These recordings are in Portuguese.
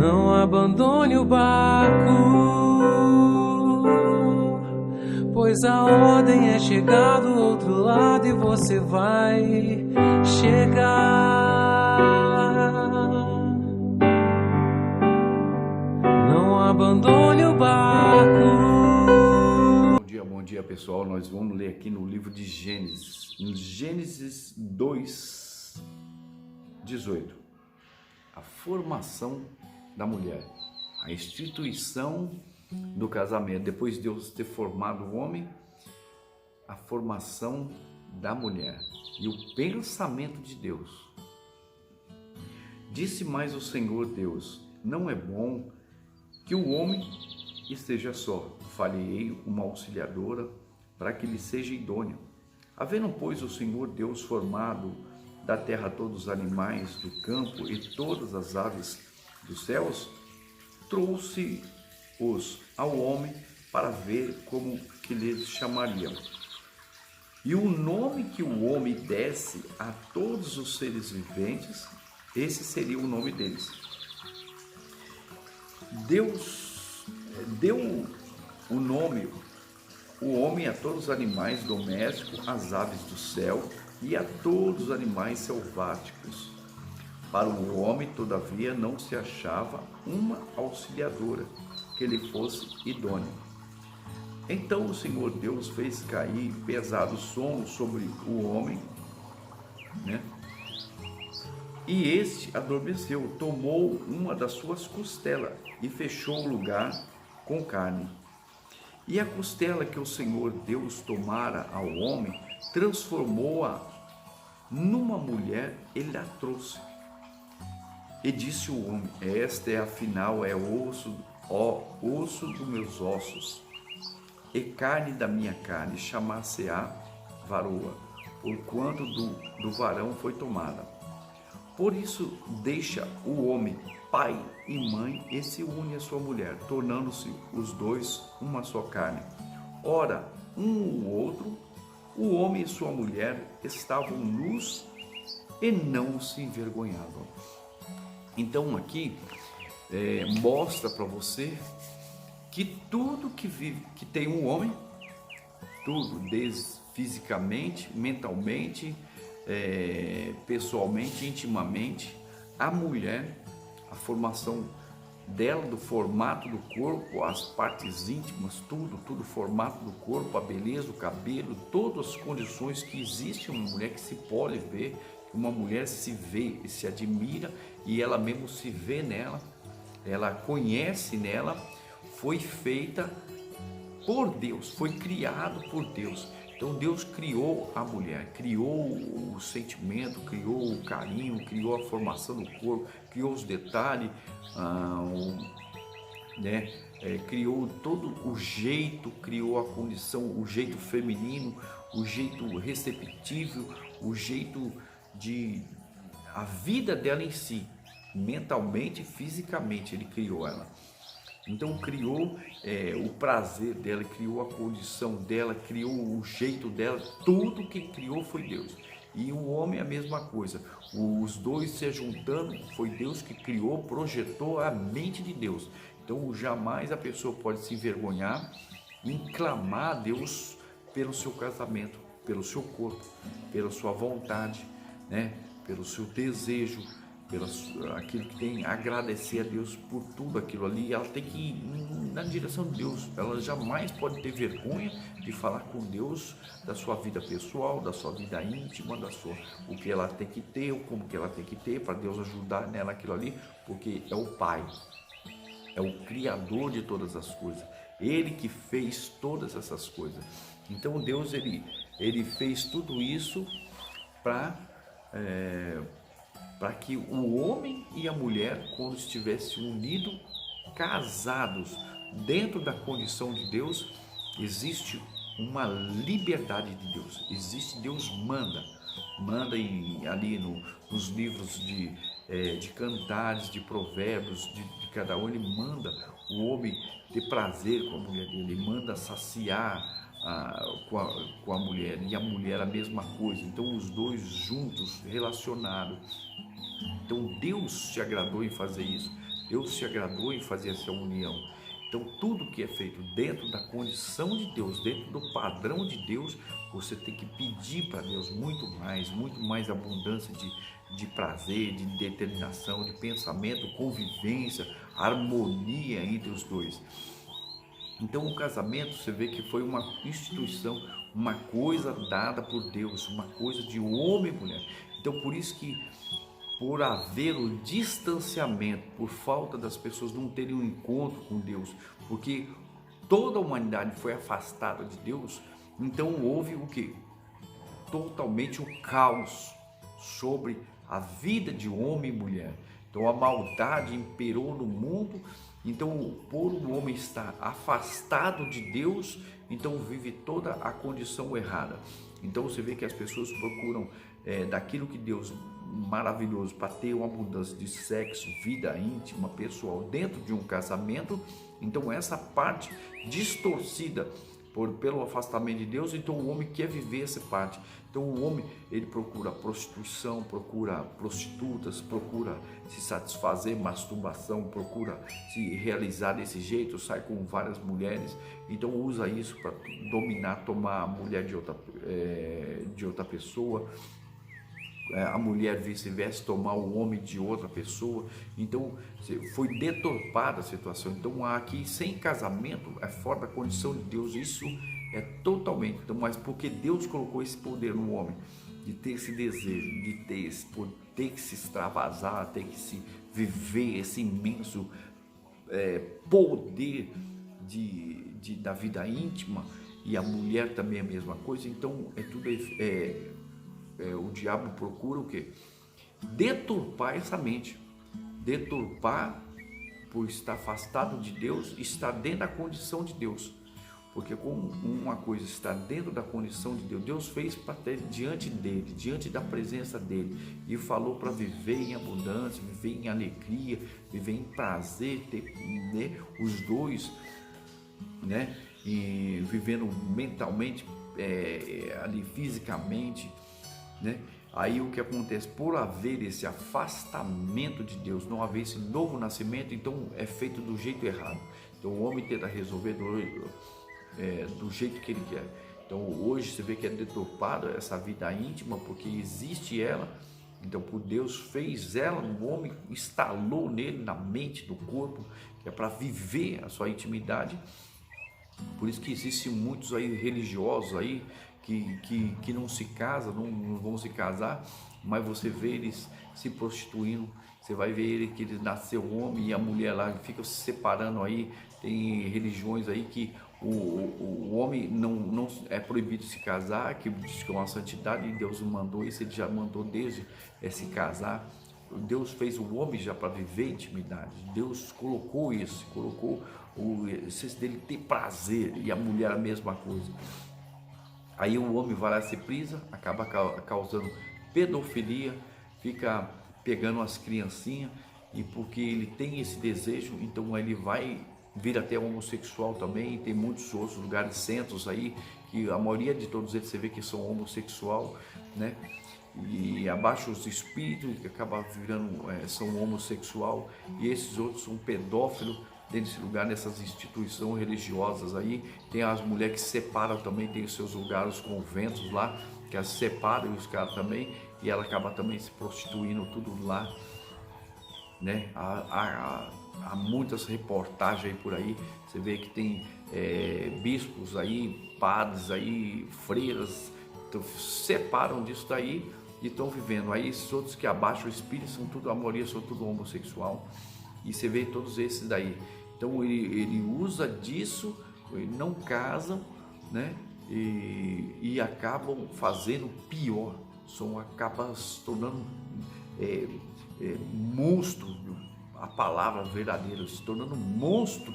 Não abandone o barco, pois a ordem é chegar do outro lado e você vai chegar. Não abandone o barco. Bom dia pessoal, nós vamos ler aqui no livro de Gênesis, em Gênesis 2:18, a formação da mulher, a instituição do casamento, depois de Deus ter formado o homem, a formação da mulher e o pensamento de Deus. Disse mais o Senhor Deus: não é bom que o homem esteja só, farei uma auxiliadora para que lhe seja idôneo. Havendo, pois, o Senhor Deus formado da terra todos os animais do campo e todas as aves dos céus, trouxe-os ao homem para ver como que lhes chamariam. E o nome que o homem desse a todos os seres viventes, esse seria o nome deles. Deus deu o nome, o homem, a todos os animais domésticos, às aves do céu e a todos os animais selváticos. Para o homem, todavia, não se achava uma auxiliadora que lhe fosse idônea. Então o Senhor Deus fez cair pesado sono sobre o homem, E este adormeceu, tomou uma das suas costelas e fechou o lugar com carne. E a costela que o Senhor Deus tomara ao homem, transformou-a numa mulher, ele a trouxe. E disse o homem: esta é afinal osso dos meus ossos e carne da minha carne, chamar-se-á varoa, porquanto do varão foi tomada. Por isso deixa o homem pai e mãe e se une à sua mulher, tornando-se os dois uma só carne. Ora, um ou outro, o homem e sua mulher estavam nus e não se envergonhavam. Então aqui mostra para você que tudo que vive, que tem um homem, tudo, desde fisicamente, mentalmente, pessoalmente, intimamente, a mulher, a formação dela, do formato do corpo, as partes íntimas, tudo formato do corpo, a beleza, o cabelo, todas as condições que existem uma mulher, que se pode ver, uma mulher se vê e se admira e ela mesmo se vê nela, ela conhece nela, foi feita por Deus, foi criado por Deus. Então Deus criou a mulher, criou o sentimento, criou o carinho, criou a formação do corpo, criou os detalhes, criou todo o jeito, criou a condição, o jeito feminino, o jeito receptível, o jeito a vida dela em si, mentalmente e fisicamente, ele criou ela. Então criou o prazer dela, criou a condição dela, criou o jeito dela, tudo que criou foi Deus. E o homem é a mesma coisa, os dois se juntando, foi Deus que criou, projetou a mente de Deus. Então jamais a pessoa pode se envergonhar em clamar a Deus pelo seu casamento, pelo seu corpo, pela sua vontade, pelo seu desejo, pelo aquilo que tem, agradecer a Deus por tudo aquilo ali. Ela tem que ir na direção de Deus, ela jamais pode ter vergonha de falar com Deus da sua vida pessoal, da sua vida íntima, o que ela tem que ter, como que ela tem que ter, para Deus ajudar nela aquilo ali, porque é o Pai, é o Criador de todas as coisas, Ele que fez todas essas coisas. Então Deus, ele fez tudo isso para que o homem e a mulher, quando estivessem unidos, casados, dentro da condição de Deus, existe uma liberdade de Deus, Deus manda ali nos livros de cantares, de provérbios, de cada um, ele manda o homem ter prazer com a mulher dele, ele manda saciar com a mulher, e a mulher a mesma coisa. Então os dois juntos, relacionados. Então Deus se agradou em fazer isso. Deus se agradou em fazer essa união. Então, tudo que é feito dentro da condição de Deus, dentro do padrão de Deus, você tem que pedir para Deus muito mais abundância de prazer, de determinação, de pensamento, convivência, harmonia entre os dois. Então, o casamento, você vê que foi uma instituição, uma coisa dada por Deus, uma coisa de homem e mulher. Então, por isso que, por haver o distanciamento, por falta das pessoas não terem um encontro com Deus, porque toda a humanidade foi afastada de Deus, então houve o que? Totalmente o caos sobre a vida de homem e mulher. Então a maldade imperou no mundo. Então, por o homem estar afastado de Deus, então vive toda a condição errada. Então você vê que as pessoas procuram daquilo que Deus maravilhoso para ter uma abundância de sexo, vida íntima, pessoal dentro de um casamento. Então essa parte distorcida pelo afastamento de Deus, então o homem quer viver essa parte. Então o homem, ele procura prostituição, procura prostitutas, procura se satisfazer, masturbação, procura se realizar desse jeito, sai com várias mulheres, então usa isso para dominar, tomar a mulher de outra pessoa, a mulher vice-versa, tomar o homem de outra pessoa. Então foi deturpada a situação. Então aqui, sem casamento, é fora da condição de Deus. Isso é totalmente, então, mas porque Deus colocou esse poder no homem, de ter esse desejo, de ter que se extravasar, ter que se viver esse imenso poder da vida íntima, e a mulher também é a mesma coisa. Então o diabo procura o quê? Deturpar essa mente, deturpar por estar afastado de Deus, estar dentro da condição de Deus. Porque como uma coisa está dentro da condição de Deus, Deus fez para ter diante dele, diante da presença dele, e falou para viver em abundância, viver em alegria, viver em prazer, ter, né, os dois, né, e vivendo mentalmente, ali fisicamente, né? Aí o que acontece? Por haver esse afastamento de Deus, não haver esse novo nascimento, então é feito do jeito errado. Então o homem tenta resolver do jeito que ele quer. Então hoje você vê que é deturpada essa vida íntima, porque existe ela. Então por Deus fez ela no homem, instalou nele, na mente, no corpo, que é para viver a sua intimidade. Por isso que existem muitos aí religiosos aí que não se casam, não vão se casar, mas você vê eles se prostituindo. Você vai ver que ele nasceu homem e a mulher lá fica se separando aí. Tem religiões aí que o homem não é proibido se casar, que diz que é uma santidade, e Deus mandou isso, ele já mandou desde se casar. Deus fez o homem já para viver intimidade. Deus colocou isso, colocou o essência dele ter prazer, e a mulher a mesma coisa. Aí o homem vai lá, se prisa, acaba causando pedofilia, fica pegando as criancinhas, e porque ele tem esse desejo, então ele vai vir até homossexual também. Tem muitos outros lugares, centros aí, que a maioria de todos eles você vê que são homossexual, né? E abaixa os espíritos que acabam virando, são homossexual, e esses outros são pedófilos dentro desse lugar, nessas instituições religiosas aí. Tem as mulheres que se separam também, tem os seus lugares, os conventos lá, que as separam, e os caras também, e ela acaba também se prostituindo tudo lá, né? Há muitas reportagens aí por aí, você vê que tem bispos aí, padres aí, freiras, então, separam disso daí e estão vivendo. Aí esses outros que abaixam o espírito são tudo, a maioria são tudo homossexual, e você vê todos esses daí. Então ele usa disso, não casam, né? E acabam fazendo pior, acabam se tornando monstro, a palavra verdadeira, se tornando monstro.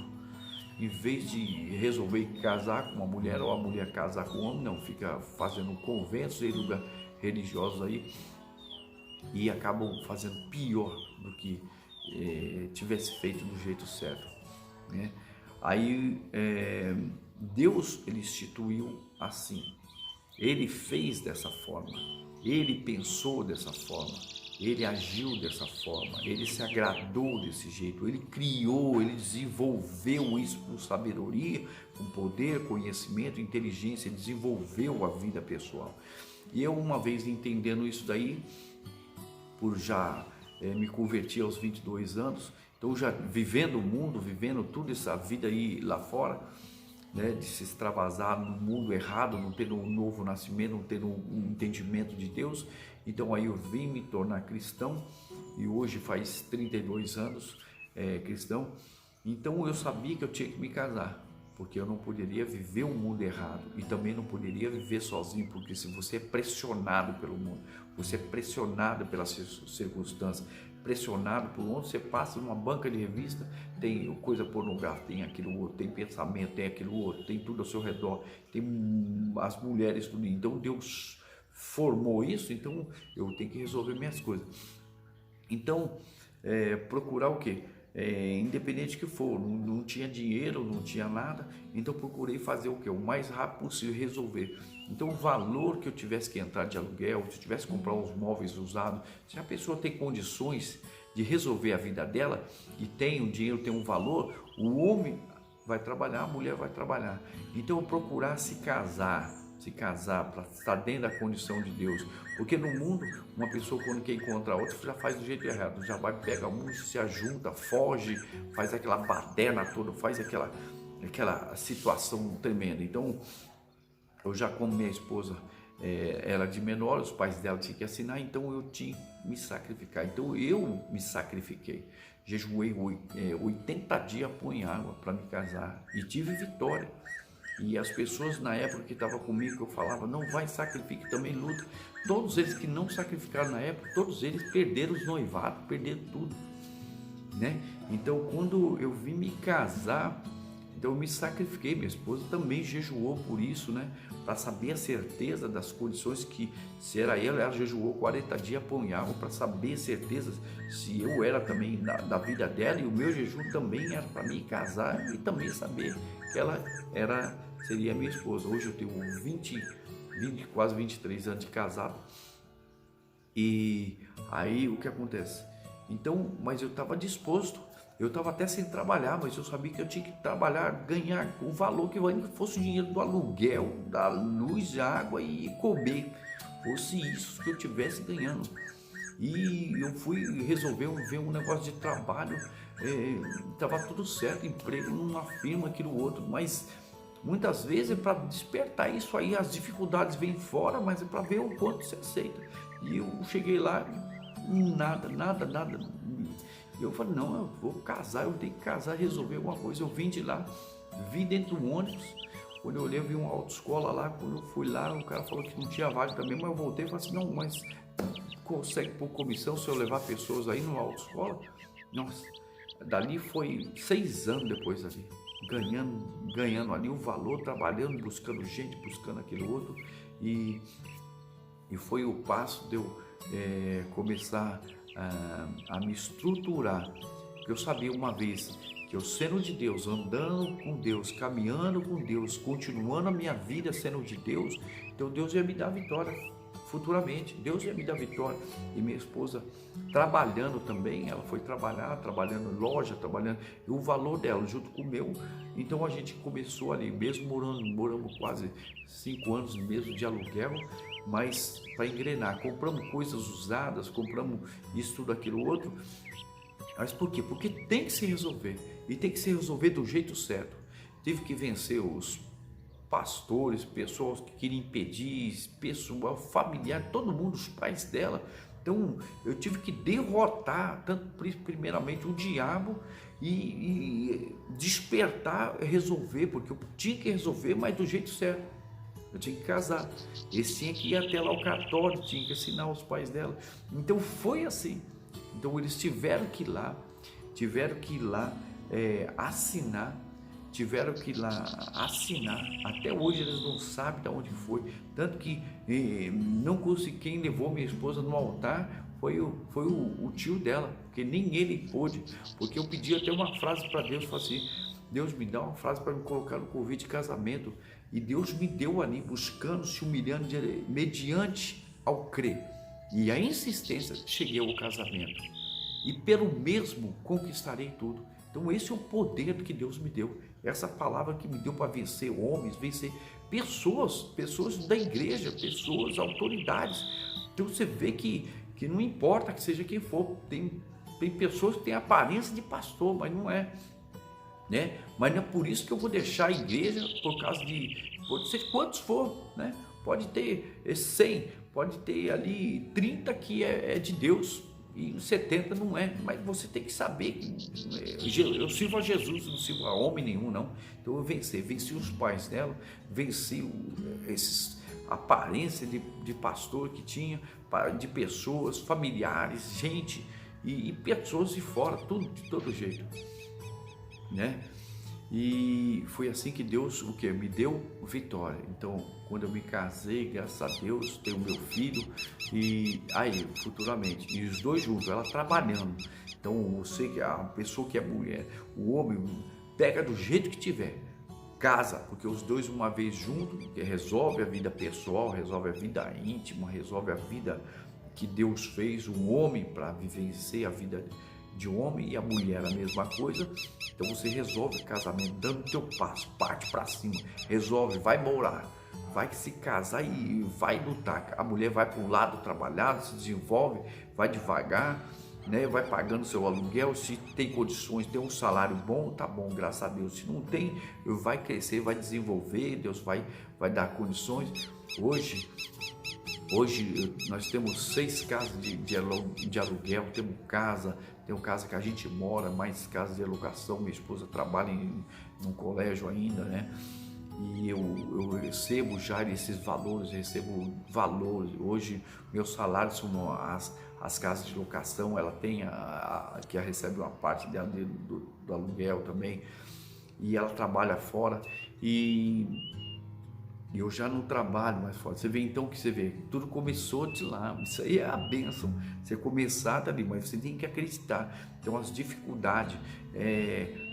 Em vez de resolver casar com uma mulher, ou a mulher casar com um homem, não, fica fazendo conventos e lugares religiosos aí, e acabam fazendo pior do que tivesse feito do jeito certo, né? Aí Deus, ele instituiu assim, ele fez dessa forma, ele pensou dessa forma, ele agiu dessa forma, ele se agradou desse jeito, ele criou, ele desenvolveu isso com sabedoria, com poder, conhecimento, inteligência, desenvolveu a vida pessoal. E eu, uma vez entendendo isso daí, por já me converti aos 22 anos, então já vivendo o mundo, vivendo toda essa vida aí lá fora, né, de se extravasar no mundo errado, não tendo um novo nascimento, não tendo um entendimento de Deus. Então aí eu vim me tornar cristão e hoje faz 32 anos cristão. Então eu sabia que eu tinha que me casar, porque eu não poderia viver um mundo errado e também não poderia viver sozinho, porque se você é pressionado pelo mundo, você é pressionado pelas circunstâncias, pressionado por onde você passa numa banca de revista, tem coisa pornográfica, tem aquilo outro, tem pensamento, tem aquilo outro, tem tudo ao seu redor, tem as mulheres, tudo. Então Deus formou isso, então eu tenho que resolver minhas coisas. Então procurar o quê? Independente que for, não tinha dinheiro, não tinha nada, então procurei fazer o que? O mais rápido possível resolver. Então o valor que eu tivesse que entrar de aluguel, se eu tivesse que comprar uns móveis usados, se a pessoa tem condições de resolver a vida dela e tem o dinheiro, tem um valor, o homem vai trabalhar, a mulher vai trabalhar. Então procurar se casar para estar dentro da condição de Deus, porque no mundo uma pessoa quando quer encontrar outra já faz do jeito errado, já vai pegar um, se ajunta, foge, faz aquela baderna toda, faz aquela situação tremenda. Então eu já, como minha esposa era de menor, os pais dela tinham que assinar, então eu tinha que me sacrificar. Então eu me sacrifiquei, jejuei 80 dias põe água para me casar e tive vitória. E as pessoas na época que estavam comigo, que eu falava, não vai, sacrifique, também luta. Todos eles que não sacrificaram na época, todos eles perderam os noivados, perderam tudo, né? Então quando eu vim me casar, então eu me sacrifiquei, minha esposa também jejuou por isso, né? Para saber a certeza das condições que, se era ela jejuou 40 dias põe água, para saber a certeza se eu era também da vida dela, e o meu jejum também era para me casar e também saber que ela seria minha esposa. Hoje eu tenho 20, quase 23 anos de casado. E aí o que acontece? Então, mas eu estava disposto, eu estava até sem trabalhar, mas eu sabia que eu tinha que trabalhar, ganhar o valor que fosse o dinheiro do aluguel, da luz, da água e comer, fosse isso que eu tivesse ganhando. E eu fui resolver ver um negócio de trabalho, estava tudo certo, emprego numa firma, aquilo outro, mas muitas vezes é para despertar isso aí, as dificuldades vêm fora, mas é para ver o quanto você aceita. E eu cheguei lá, nada. E eu falei, não, eu vou casar, eu tenho que casar, resolver alguma coisa. Eu vim de lá, vi dentro do ônibus, quando eu olhei, eu vi uma autoescola lá, quando eu fui lá, o cara falou que não tinha vaga também, mas eu voltei e falei assim, não, mas consegue por comissão se eu levar pessoas aí numa autoescola? Nossa, dali foi 6 anos depois ali, ganhando ali o valor, trabalhando, buscando gente, buscando aquele outro, e foi o passo de eu começar a me estruturar, porque eu sabia uma vez que eu sendo de Deus, andando com Deus, caminhando com Deus, continuando a minha vida sendo de Deus, então Deus ia me dar vitória futuramente, Deus ia me dar vitória. E minha esposa trabalhando também, ela foi trabalhando em loja, trabalhando, e o valor dela junto com o meu, então a gente começou ali, mesmo moramos quase 5 anos mesmo de aluguel, mas para engrenar, compramos coisas usadas, compramos isso, tudo, aquilo, outro. Mas por quê? Porque tem que se resolver, e tem que se resolver do jeito certo. Tive que vencer os pastores, pessoas que queriam impedir, pessoal, familiar, todo mundo, os pais dela. Então eu tive que derrotar, tanto primeiramente o diabo, e despertar, resolver, porque eu tinha que resolver, mas do jeito certo. Eu tinha que casar, eles tinham que ir até lá o cartório, tinha que assinar os pais dela. Então foi assim. Então eles tiveram que ir lá assinar, até hoje eles não sabem de onde foi, tanto que não consegui, quem levou minha esposa no altar foi o tio dela, porque nem ele pôde, porque eu pedi até uma frase para Deus, falei assim, Deus me dá uma frase para me colocar no convite de casamento, e Deus me deu ali, buscando, se humilhando, mediante ao crer. e a insistência, cheguei ao casamento. E pelo mesmo conquistarei tudo. Então esse é o poder que Deus me deu. Essa palavra que me deu para vencer homens, vencer pessoas da igreja, pessoas, autoridades. Então você vê que não importa que seja quem for, tem pessoas que têm aparência de pastor, mas não é. Né? Mas não é por isso que eu vou deixar a igreja, por causa de, pode ser quantos for, né? Pode ter 100, pode ter ali 30 que é de Deus e 70 não é, mas você tem que saber que eu sirvo a Jesus, não sirvo a homem nenhum não. Então eu venci os pais dela, venci esses aparência de pastor que tinha, de pessoas, familiares, gente e pessoas de fora, tudo de todo jeito, né? E foi assim que Deus me deu vitória. Então, quando eu me casei, graças a Deus, tenho meu filho e aí, futuramente, e os dois juntos, ela trabalhando. Então, você que a pessoa que é mulher, o homem pega do jeito que tiver, casa, porque os dois uma vez juntos, que resolve a vida pessoal, resolve a vida íntima, resolve a vida que Deus fez um homem para vivenciar a vida de um homem, e a mulher a mesma coisa. Então você resolve o casamento dando o teu passo, parte para cima, resolve, vai morar, vai se casar e vai lutar. A mulher vai para um lado trabalhar, se desenvolve, vai devagar, né? Vai pagando seu aluguel, se tem condições, tem um salário bom, tá bom, graças a Deus. Se não tem, vai crescer, vai desenvolver, Deus vai dar condições. Hoje nós temos 6 casas de aluguel, temos casa que a gente mora, mais casas de alocação. Minha esposa trabalha num colégio ainda, né? E eu recebo já esses valores, Hoje, meus salários são as casas de locação, ela tem que recebe uma parte dela do aluguel também, e ela trabalha fora, e eu já não trabalho mais fora. Você vê então que tudo começou de lá. Isso aí é a bênção. Você começar dali, mas você tem que acreditar. Então as dificuldades,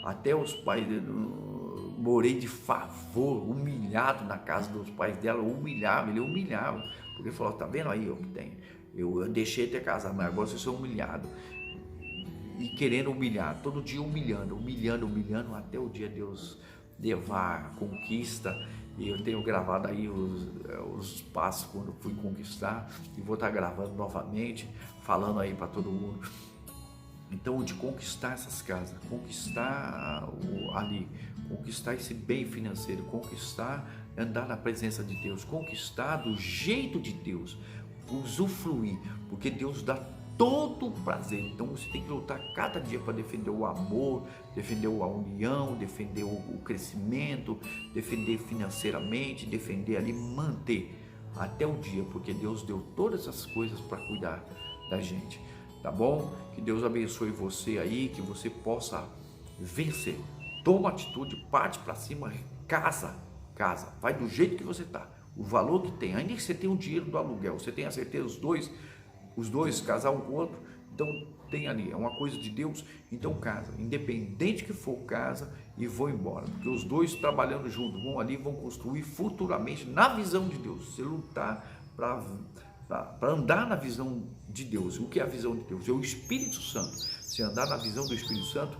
até os pais, morei de favor, humilhado na casa dos pais dela, ele humilhava, porque ele falou, tá vendo aí o que tem? Eu deixei de ter casado, mas agora vocês são humilhados. E querendo humilhar, todo dia humilhando, até o dia Deus levar a conquista. E eu tenho gravado aí os passos quando fui conquistar, e vou estar gravando novamente, falando aí para todo mundo. Então, de conquistar essas casas, conquistar conquistar esse bem financeiro, conquistar, andar na presença de Deus, conquistar do jeito de Deus, usufruir, porque Deus dá todo o prazer. Então você tem que lutar cada dia para defender o amor, defender a união, defender o crescimento, defender financeiramente, defender ali, manter até o dia, porque Deus deu todas essas coisas para cuidar da gente, tá bom? Que Deus abençoe você aí, que você possa vencer. Toma atitude, parte para cima, casa, vai do jeito que você tá, o valor que tem, ainda que você tenha o dinheiro do aluguel, você tenha certeza, os dois casar um com o outro, então tem ali, é uma coisa de Deus, então casa, independente que for, casa e vou embora, porque os dois trabalhando juntos, vão construir futuramente na visão de Deus. Você lutar para andar na visão de Deus. O que é a visão de Deus? É o Espírito Santo. Se andar na visão do Espírito Santo,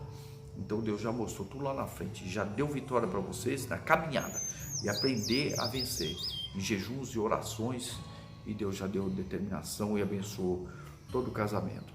então Deus já mostrou tudo lá na frente, já deu vitória para vocês na caminhada, e aprender a vencer em jejuns e orações. E Deus já deu determinação e abençoou todo o casamento.